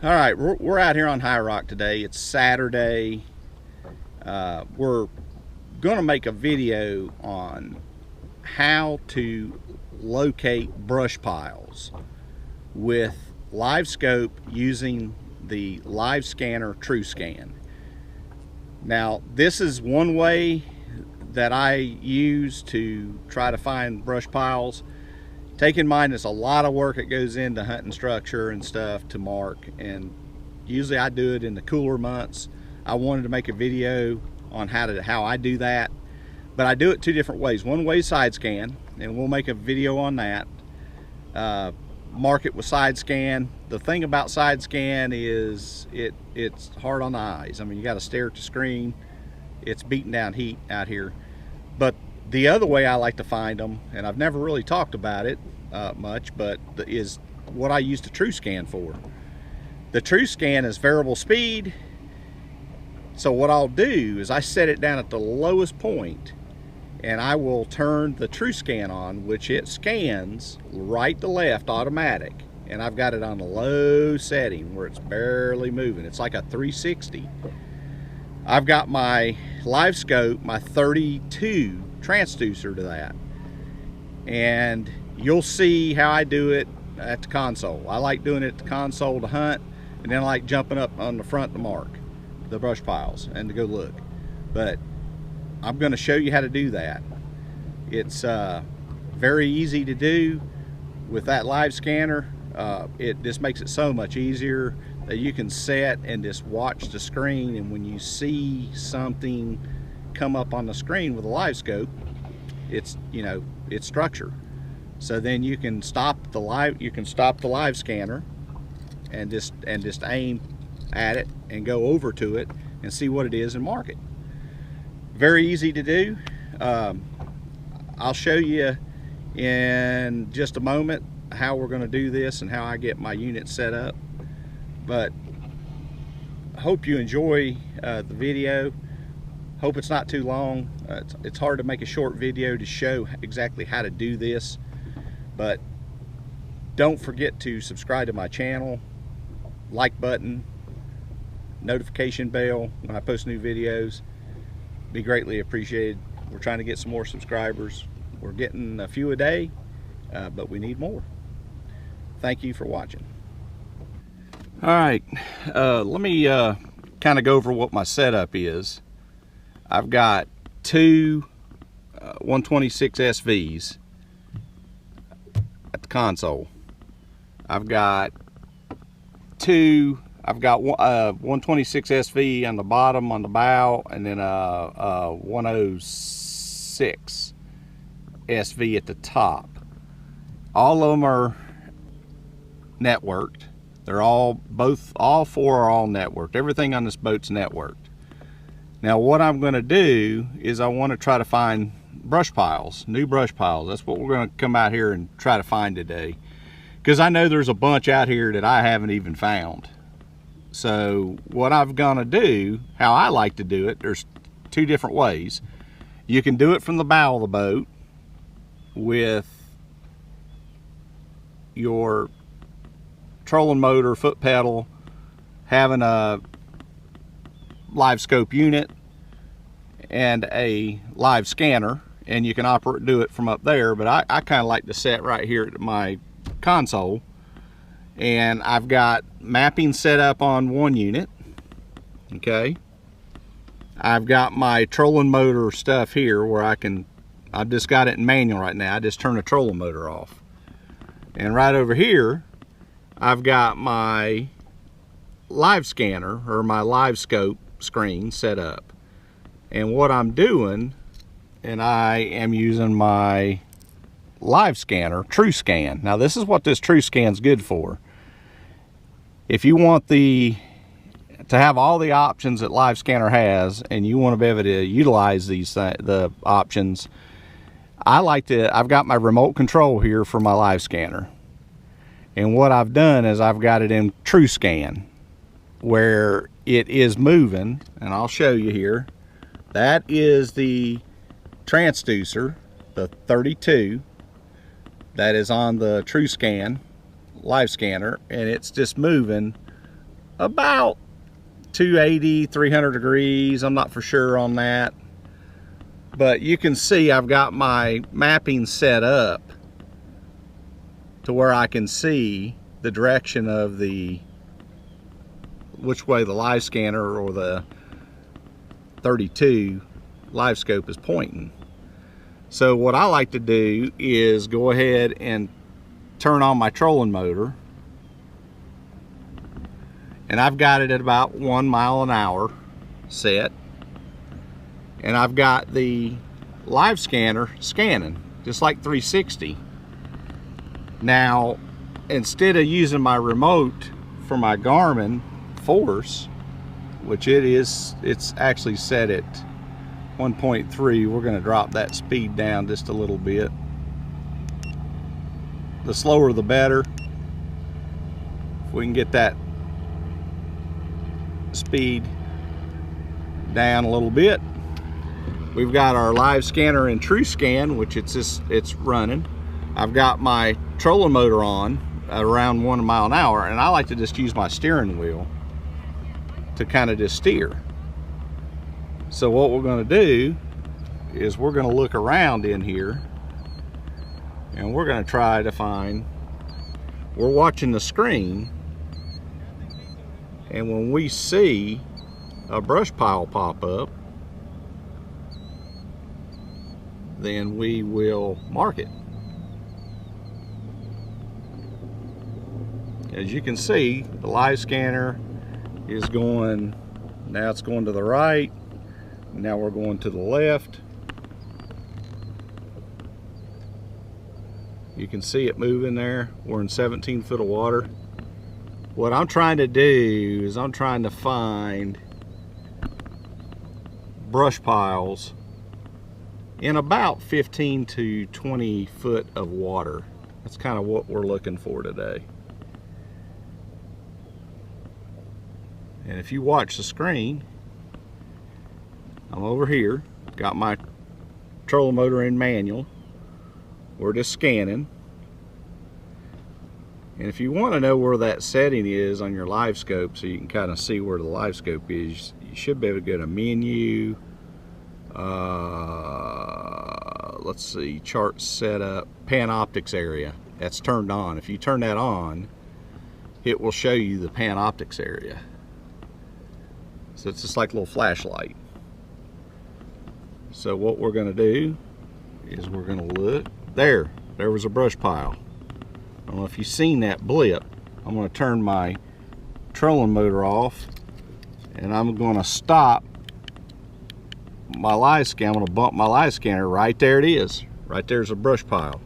All right, we're out here on High Rock today. It's Saturday. We're gonna make a video on how to locate brush piles with Livescope using the Livescanner TrueScan. Now, this is one way that I use to try to find brush piles. Take in mind there's a lot of work that goes into hunting structure and stuff to mark, and usually I do it in the cooler months. I wanted to make a video on how I do that, but I do it two different ways. One way, side scan, and we'll make a video on that. Mark it with side scan. The thing about side scan is it's hard on the eyes. I mean, you got to stare at the screen. It's beating down heat out here. But the other way I like to find them, and I've never really talked about it much, but is what I use the TrueScan for. The TrueScan is variable speed. So what I'll do is I set it down at the lowest point, and I will turn the TrueScan on, which it scans right to left automatic. And I've got it on a low setting where it's barely moving. It's like a 360. I've got my Livescope, my 32 transducer to that. And you'll see how I do it at the console. I like doing it at the console to hunt, and then I like jumping up on the front to mark the brush piles and to go look. But I'm going to show you how to do that. It's very easy to do with that Livescanner. It just makes it so much easier that you can set and just watch the screen, and when you see something come up on the screen with a Livescope, it's, you know, it's structure. So then you can stop the Livescanner and just aim at it and go over to it and see what it is and mark it. Very easy to do. I'll show you in just a moment how we're going to do this and how I get my unit set up. But I hope you enjoy the video. Hope it's not too long. It's hard to make a short video to show exactly how to do this, but don't forget to subscribe to my channel, like button, notification bell when I post new videos. Be greatly appreciated. We're trying to get some more subscribers. We're getting a few a day, but we need more. Thank you for watching. All right, let me kind of go over what my setup is. I've got two 126 SVs at the console. I've got 126 SV on the bottom on the bow, and then a 106 SV at the top. All of them are networked. They're all four are all networked. Everything on this boat's networked. Now what I'm going to do is I want to try to find brush piles, new brush piles. That's what we're going to come out here and try to find today, because I know there's a bunch out here that I haven't even found. So what I'm going to do, how I like to do it, there's two different ways. You can do it from the bow of the boat with your trolling motor, foot pedal, having a Livescope unit and a Livescanner, and you can do it from up there. But I kind of like to set right here at my console, and I've got mapping set up on one unit. Okay, I've got my trolling motor stuff here where I've just got it in manual right now. I just turn the trolling motor off, and right over here I've got my Livescanner or my Livescope screen set up. And what I'm doing, and I am using my Livescanner TrueScan. Now this is what this TrueScan's good for. If you want to have all the options that Livescanner has, and you want to be able to utilize the options, I've got my remote control here for my Livescanner. And what I've done is I've got it in TrueScan, where it is moving, and I'll show you here. That is the transducer, the 32, that is on the TrueScan Livescanner, and it's just moving about 280, 300 degrees. I'm not for sure on that. But you can see I've got my mapping set up to where I can see the direction of which way the Livescanner or the 32 Livescope is pointing. So what I like to do is go ahead and turn on my trolling motor, and I've got it at about 1 mile an hour set, and I've got the Livescanner scanning just like 360. Now, instead of using my remote for my Garmin force, which it's actually set at 1.3, we're going to drop that speed down just a little bit. The slower the better. If we can get that speed down a little bit. We've got our Livescanner in True Scan, which it's running. I've got my trolling motor on at around 1 mile an hour, and I like to just use my steering wheel to kind of just steer. So what we're going to do is we're going to look around in here, and we're going to try to find, we're watching the screen, and when we see a brush pile pop up, then we will mark it. As you can see, the Livescanner is going, now it's going to the right, now we're going to the left. You can see it moving there. We're in 17 foot of water. What I'm trying to do is I'm trying to find brush piles in about 15 to 20 foot of water. That's kind of what we're looking for today. And if you watch the screen, I'm over here, got my trolling motor in manual. We're just scanning. And if you want to know where that setting is on your Livescope, so you can kind of see where the Livescope is, you should be able to go to menu, let's see, chart setup, Panoptics area. That's turned on. If you turn that on, it will show you the Panoptics area. So it's just like a little flashlight. So what we're going to do is we're going to look. There was a brush pile. I don't know if you've seen that blip. I'm going to turn my trolling motor off, and I'm going to stop my Livescanner. I'm going to bump my Livescanner. Right there it is. Right there's a brush pile.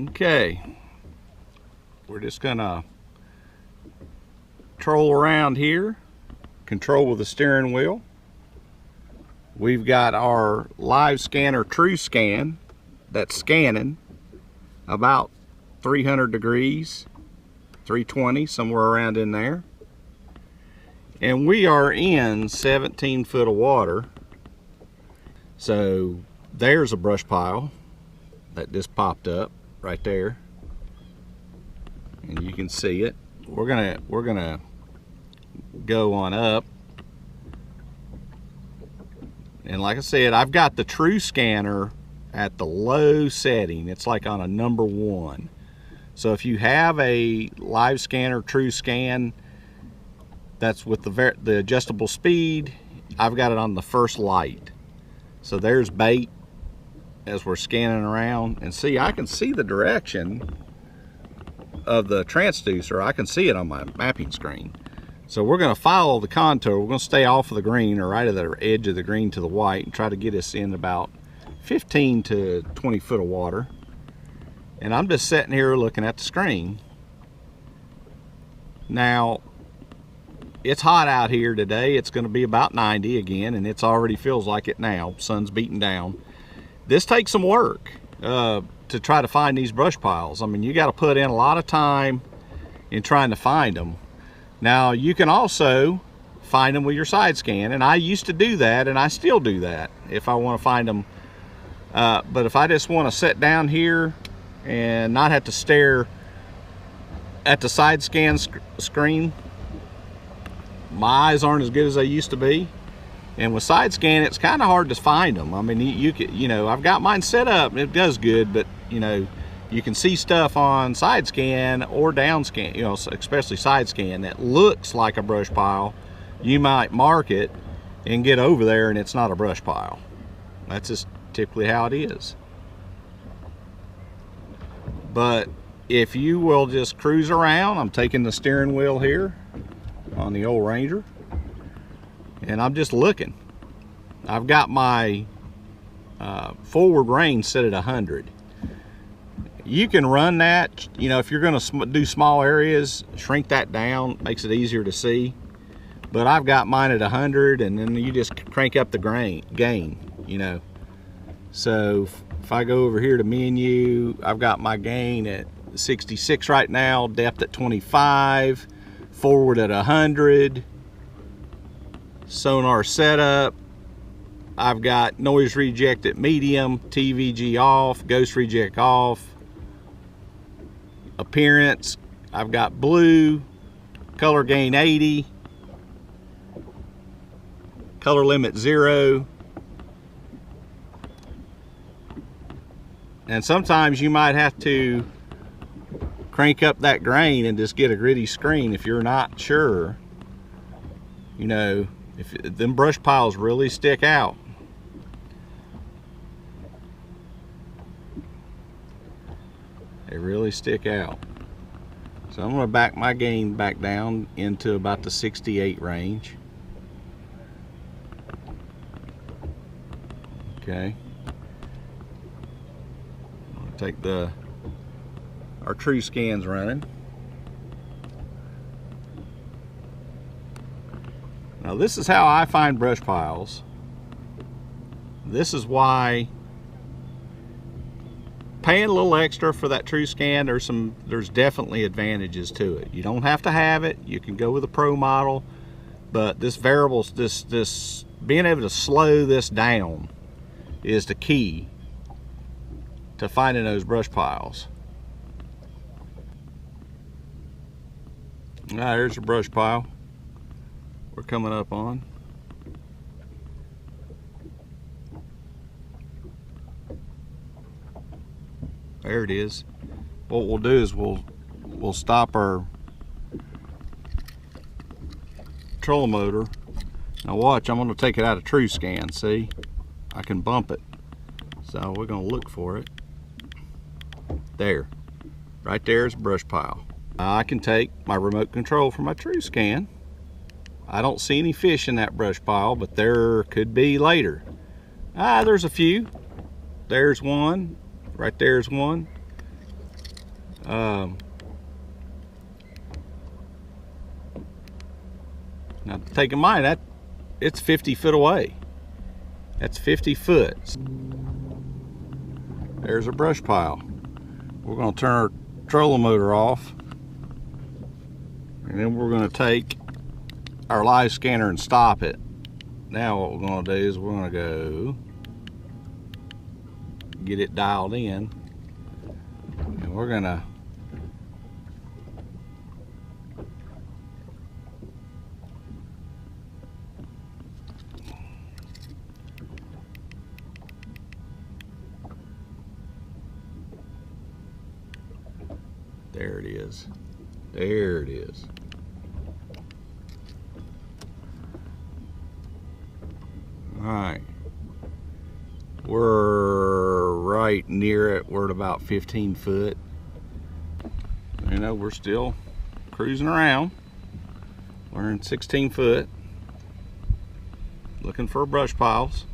Okay. We're just going to troll around here. Control with the steering wheel. We've got our Livescanner True Scan that's scanning about 300 degrees, 320, somewhere around in there. And we are in 17 foot of water. So there's a brush pile that just popped up right there. And you can see it. We're gonna go on up. And like I said, I've got the True Scanner at the low setting. It's like on a number 1. So if you have a Livescanner True Scan that's with the adjustable speed, I've got it on the first light. So there's bait as we're scanning around. And see, I can see the direction of the transducer. I can see it on my mapping screen. So we're going to follow the contour. We're going to stay off of the green, or right at the edge of the green to the white, and try to get us in about 15 to 20 foot of water. And I'm just sitting here looking at the screen. Now, it's hot out here today. It's going to be about 90 again, and it already feels like it now. Sun's beating down. This takes some work to try to find these brush piles. I mean, you got to put in a lot of time in trying to find them. Now, you can also find them with your side scan, and I used to do that, and I still do that if I want to find them. But if I just want to sit down here and not have to stare at the side scan screen, my eyes aren't as good as they used to be. And with side scan, it's kind of hard to find them. I mean, you know, I've got mine set up, it does good, but you know, you can see stuff on side scan or down scan, you know, especially side scan, that looks like a brush pile. You might mark it and get over there and it's not a brush pile. That's just typically how it is. But if you will just cruise around, I'm taking the steering wheel here on the old Ranger, and I'm just looking. I've got my forward range set at 100. You can run that, you know, if you're going to do small areas, shrink that down, makes it easier to see. But I've got mine at 100, and then you just crank up the gain, you know. So if I go over here to menu, I've got my gain at 66 right now, depth at 25, forward at 100, sonar setup. I've got noise reject at medium, TVG off, ghost reject off. Appearance, I've got blue, color gain 80, color limit 0. And sometimes you might have to crank up that grain and just get a gritty screen if you're not sure. You know, if them brush piles really stick out. They really stick out. So I'm going to back my gain back down into about the 68 range. Okay. I'll take our true scans running. Now this is how I find brush piles. This is why paying a little extra for that true scan, there's definitely advantages to it. You don't have to have it. You can go with a pro model, but this variable, this being able to slow this down is the key to finding those brush piles. There's your brush pile we're coming up on. There it is. What we'll do is we'll stop our trolling motor. Now watch, I'm going to take it out of true scan. See, I can bump it. So we're going to look for it. There, right there is a brush pile. I can take my remote control from my true scan. I don't see any fish in that brush pile, but there could be later. There's a few. There's one. Right there's one. Now taking mine, it's 50 foot away. That's 50 foot. There's a brush pile. We're going to turn our trolling motor off, and then we're going to take our live scanner and stop it. Now what we're going to do is we're going to go get it dialed in, and we're gonna there it is. There it is. All right. We're right near it. We're at about 15 foot. You know, we're still cruising around. We're in 16 foot. Looking for brush piles.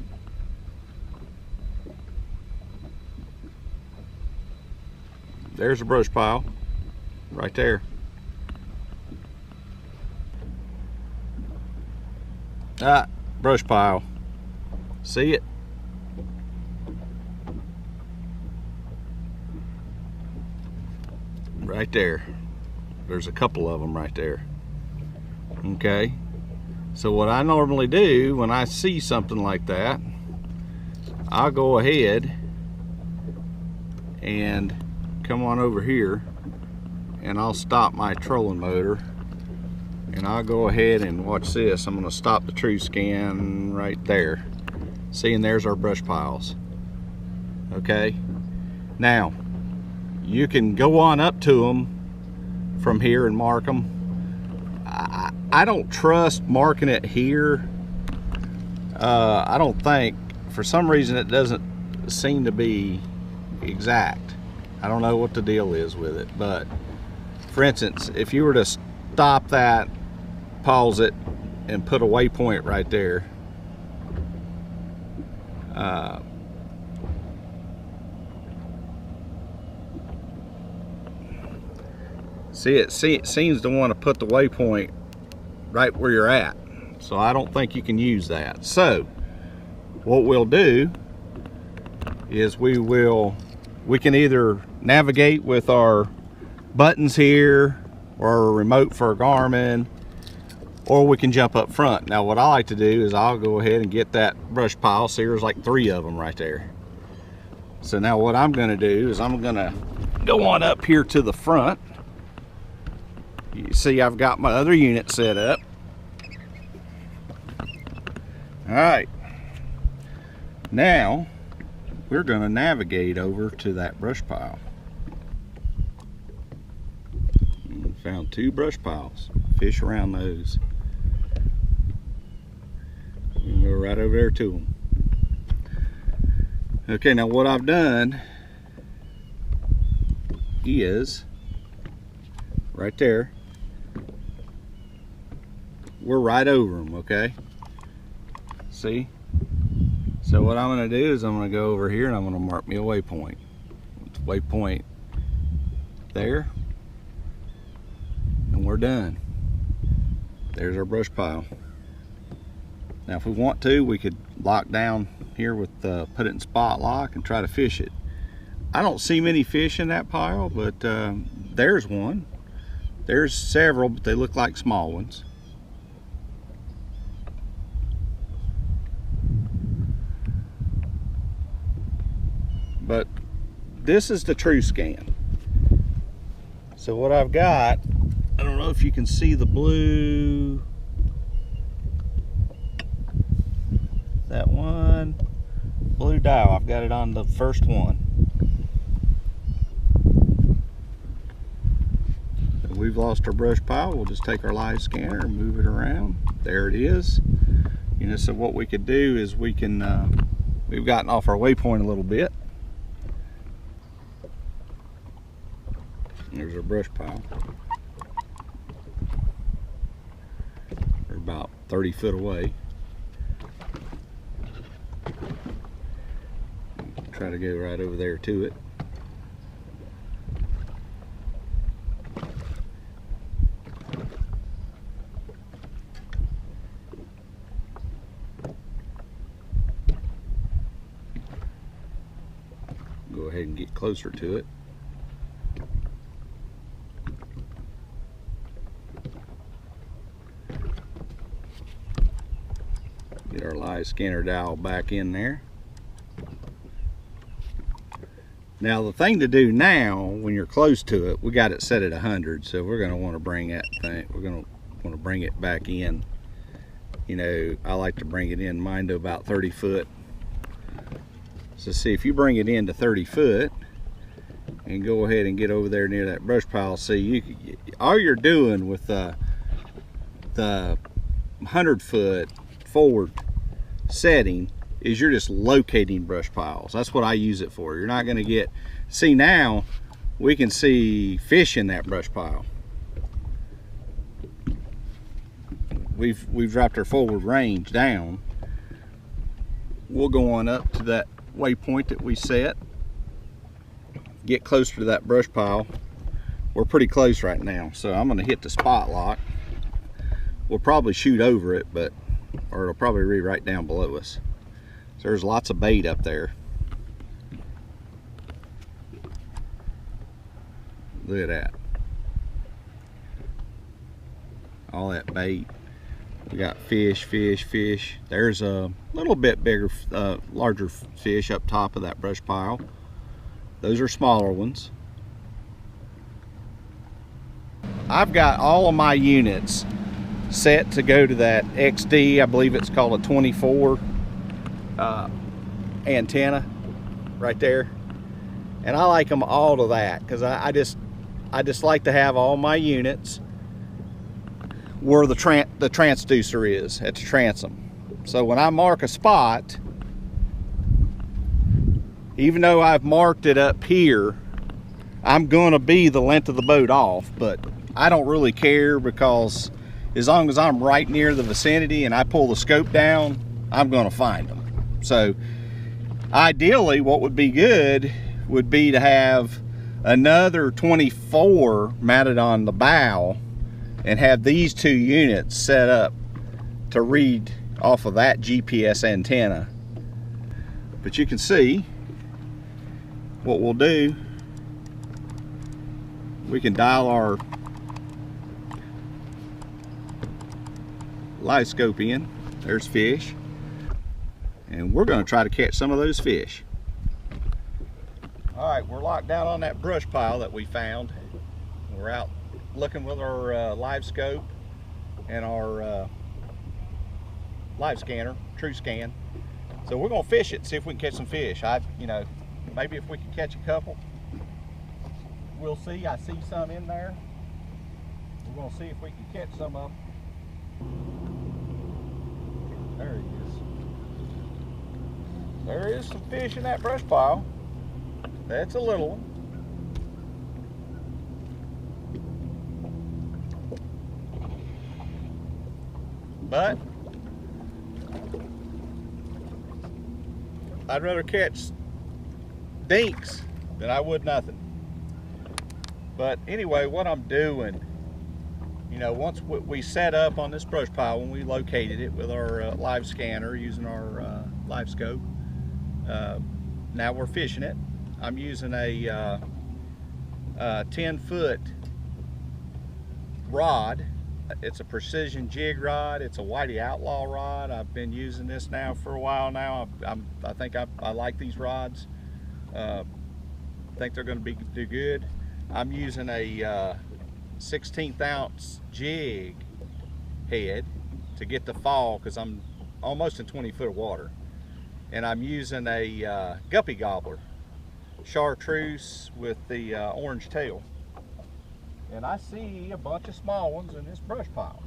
There's a brush pile. Right there. Brush pile. See it? Right there. There's a couple of them right there. Okay. So what I normally do when I see something like that, I'll go ahead and come on over here and I'll stop my trolling motor, and I'll go ahead and watch this. I'm going to stop the true scan right there. See, and there's our brush piles. Okay, now you can go on up to them from here and mark them. I don't trust marking it here. I don't think, for some reason it doesn't seem to be exact. I don't know what the deal is with it, but for instance, if you were to stop that, pause it, and put a waypoint right there, see, it seems to want to put the waypoint right where you're at, so I don't think you can use that. So what we'll do is we can either navigate with our buttons here or a remote for a Garmin, or we can jump up front. Now what I like to do is I'll go ahead and get that brush pile. See, there's like 3 of them right there. So now what I'm going to do is I'm going to go on up here to the front. You see, I've got my other unit set up. All right, now we're going to navigate over to that brush pile. Found 2 brush piles. Fish around those. We can go right over there to them. Okay, now what I've done is right there. We're right over them, okay? See? So what I'm going to do is I'm going to go over here and I'm going to mark me a waypoint. Waypoint there. And we're done. There's our brush pile. Now if we want to, we could lock down here with put it in spot lock and try to fish it. I don't see many fish in that pile, but there's one. There's several, but they look like small ones. But this is the true scan. So what I've got, I don't know if you can see the blue, that one, blue Daiwa. I've got it on the first one. So we've lost our brush pile. We'll just take our Livescanner and move it around. There it is. You know, so what we could do is we can, we've gotten off our waypoint a little bit. There's our brush pile. We're about 30 foot away. Try to go right over there to it. Go ahead and get closer to it. Get our Livescanner dial back in there. Now the thing to do now, when you're close to it, we got it set at 100, so we're going to want to bring that thing, we're going to want to bring it back in. You know, I like to bring it in mine to about 30 foot. So see, if you bring it in to 30 foot and go ahead and get over there near that brush pile, see, all you're doing with the 100 foot forward setting is you're just locating brush piles. That's what I use it for. You're not going to get, see, now we can see fish in that brush pile. We've dropped our forward range down. We'll go on up to that waypoint that we set, get closer to that brush pile. We're pretty close right now, so I'm going to hit the spot lock. We'll probably shoot over it, but or it'll probably be right down below us. So there's lots of bait up there. Look at that. All that bait. We got fish, fish, fish. There's a little bit bigger, larger fish up top of that brush pile. Those are smaller ones. I've got all of my units set to go to that XD, I believe it's called a 24 antenna right there, and I like them all to that because I just like to have all my units where the transducer is at the transom. So when I mark a spot, even though I've marked it up here, I'm gonna be the length of the boat off, but I don't really care, because as long as I'm right near the vicinity and I pull the scope down, I'm gonna find them. So ideally, what would be good would be to have another 24 mounted on the bow and have these two units set up to read off of that GPS antenna. But you can see what we'll do. We can dial our Livescope in. There's fish, and we're going to try to catch some of those fish. All right, we're locked down on that brush pile that we found. We're out looking with our Livescope and our Livescanner, True Scan. So we're going to fish it, see if we can catch some fish. You know, maybe if we can catch a couple. We'll see. I see some in there. We're going to see if we can catch some of them. There he is. There is some fish in that brush pile. That's a little one. But I'd rather catch dinks than I would nothing. But anyway, what I'm doing, you know, once we set up on this brush pile, when we located it with our Livescanner using our Livescope, now we're fishing it. I'm using a 10-foot rod. It's a precision jig rod. It's a Whitey Outlaw rod. I've been using this now for a while now. I think I like these rods. I think they're going to do good. I'm using a 16th ounce jig head to get the fall, because I'm almost in 20 foot of water. And I'm using a guppy gobbler, chartreuse with the orange tail. And I see a bunch of small ones in this brush pile.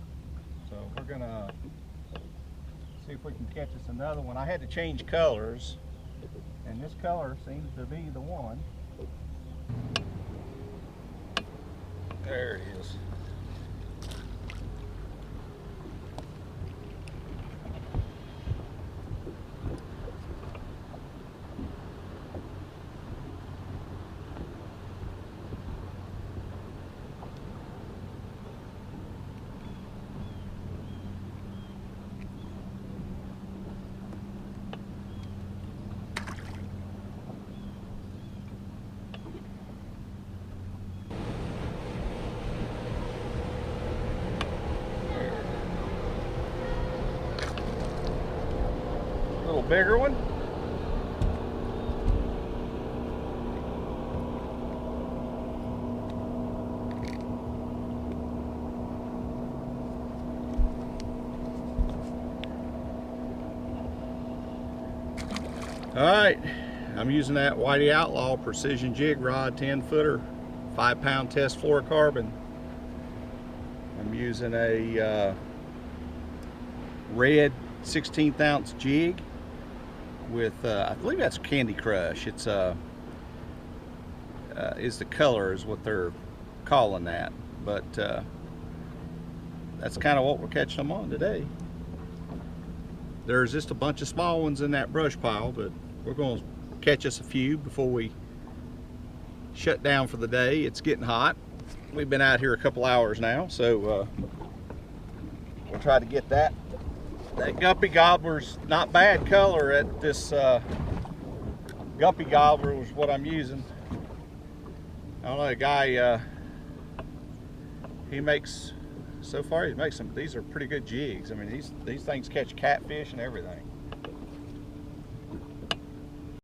So we're gonna see if we can catch us another one. I had to change colors, and this color seems to be the one. There it is. Bigger one. All right, I'm using that Whitey Outlaw precision jig rod, 10-footer, 5-pound test fluorocarbon. I'm using a red 16th ounce jig with I believe that's Candy Crush. It's is the color is what they're calling that, but that's kind of what we're catching them on today. There's just a bunch of small ones in that brush pile, but we're going to catch us a few before we shut down for the day. It's getting hot. We've been out here a couple hours now, so we'll try to get that. That guppy gobbler's not bad color. At this guppy gobbler was what I'm using. I don't know, a guy, he makes, so far he makes some, these are pretty good jigs. I mean, these things catch catfish and everything.